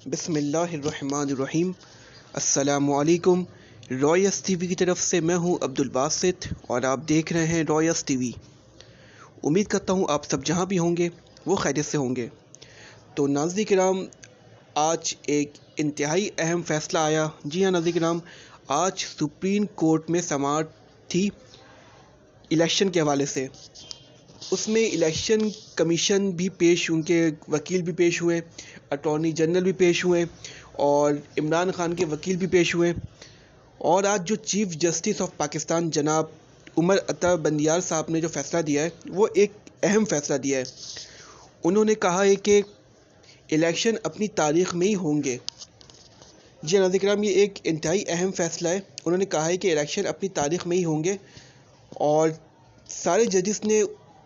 بسم اللہ الرحمن الرحیم۔ السلام علیکم۔ رائس ٹی وی کی طرف سے میں ہوں عبد الباسط اور آپ دیکھ رہے ہیں رائس ٹی وی۔ امید کرتا ہوں آپ سب جہاں بھی ہوں گے وہ خیریت سے ہوں گے۔ تو ناظرین کرام، آج ایک انتہائی اہم فیصلہ آیا۔ جی ہاں ناظرین کرام، آج سپریم کورٹ میں سماعت تھی الیکشن کے حوالے سے۔ اس میں الیکشن کمیشن بھی پیش، ان کے وکیل بھی پیش ہوئے، اٹارنی جنرل بھی پیش ہوئے اور عمران خان کے وکیل بھی پیش ہوئے۔ اور آج جو چیف جسٹس آف پاکستان جناب عمر عطا بندیال صاحب نے جو فیصلہ دیا ہے وہ ایک اہم فیصلہ دیا ہے۔ انہوں نے کہا ہے کہ الیکشن اپنی تاریخ میں ہی ہوں گے۔ جی ناظرین کرام، یہ ایک انتہائی اہم فیصلہ ہے۔ انہوں نے کہا ہے کہ الیکشن اپنی تاریخ میں ہی ہوں گے اور سارے ججز نے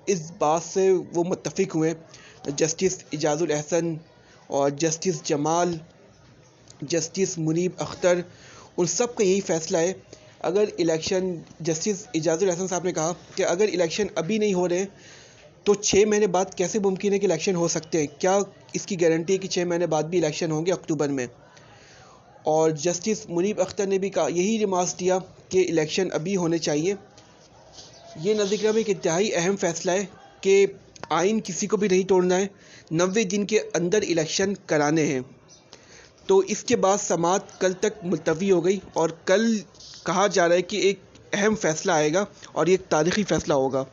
اس بات سے وہ متفق ہوئے، جسٹس اعجاز الاحسن اور جسٹس جمال، جسٹس منیب اختر، ان سب کا یہی فیصلہ ہے۔ اگر الیکشن، جسٹس اعجاز الاحسن صاحب نے کہا کہ اگر الیکشن ابھی نہیں ہو رہے تو 6 مہینے بعد کیسے ممکن ہے کہ الیکشن ہو سکتے ہیں؟ کیا اس کی گارنٹی ہے کہ 6 مہینے بعد بھی الیکشن ہوں گے اکتوبر میں؟ اور جسٹس منیب اختر نے بھی کہا، یہی ریمارکس دیا کہ الیکشن ابھی ہونے چاہیے۔ یہ ناظرین کرام ایک انتہائی اہم فیصلہ ہے کہ آئین کسی کو بھی نہیں توڑنا ہے، 90 دن کے اندر الیکشن کرانے ہیں۔ تو اس کے بعد سماعت کل تک ملتوی ہو گئی اور کل کہا جا رہا ہے کہ ایک اہم فیصلہ آئے گا اور یہ ایک تاریخی فیصلہ ہوگا۔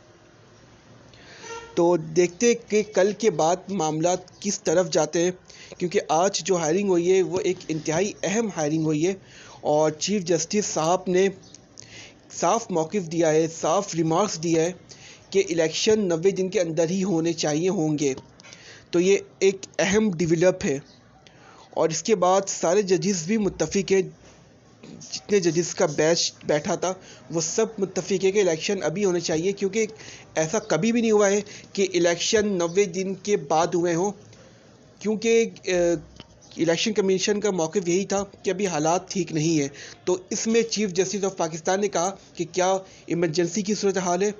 تو دیکھتے ہیں کہ کل کے بعد معاملات کس طرف جاتے ہیں، کیونکہ آج جو ہائرنگ ہوئی ہے وہ ایک انتہائی اہم ہائرنگ ہوئی ہے اور چیف جسٹس صاحب نے صاف موقف دیا ہے، صاف ریمارکس دیا ہے کہ الیکشن 90 دن کے اندر ہی ہونے چاہیے ہوں گے۔ تو یہ ایک اہم ڈیولپ ہے اور اس کے بعد سارے ججز بھی متفق ہیں، جتنے ججز کا بیچ بیٹھا تھا وہ سب متفق ہے کہ الیکشن ابھی ہونے چاہیے، کیونکہ ایسا کبھی بھی نہیں ہوا ہے کہ الیکشن 90 دن کے بعد ہوئے ہوں، کیونکہ الیکشن کمیشن کا موقف یہی تھا کہ ابھی حالات ٹھیک نہیں ہے۔ تو اس میں چیف جسٹس آف پاکستان نے کہا کہ کیا ایمرجنسی کی صورتحال ہے؟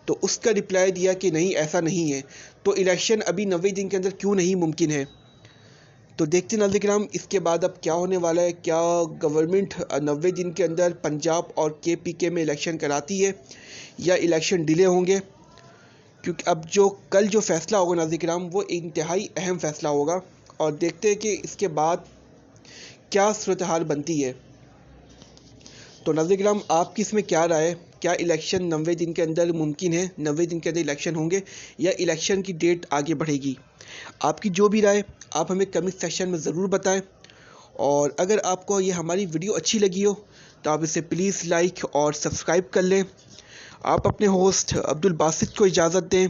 تو اس کا رپلائی دیا کہ نہیں، ایسا نہیں ہے۔ تو الیکشن ابھی 90 دن کے اندر کیوں نہیں ممکن ہے؟ تو دیکھتے ہیں ناظرین کرام اس کے بعد اب کیا ہونے والا ہے۔ کیا گورنمنٹ 90 دن کے اندر پنجاب اور KPK میں الیکشن کراتی ہے یا الیکشن ڈیلے ہوں گے؟ کیونکہ اب جو کل جو فیصلہ ہوگا ناظرین کرام وہ انتہائی اہم فیصلہ ہوگا اور دیکھتے ہیں کہ اس کے بعد کیا صورتحال بنتی ہے۔ تو ناظرین کرام، آپ کی اس میں کیا رائے ہے؟ کیا الیکشن 90 دن کے اندر ممکن ہے؟ 90 دن کے اندر الیکشن ہوں گے یا الیکشن کی ڈیٹ آگے بڑھے گی؟ آپ کی جو بھی رائے آپ ہمیں کمنٹ سیکشن میں ضرور بتائیں، اور اگر آپ کو یہ ہماری ویڈیو اچھی لگی ہو تو آپ اسے پلیز لائک اور سبسکرائب کر لیں۔ آپ اپنے ہوسٹ عبد الباسط کو اجازت دیں۔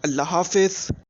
اللہ حافظ۔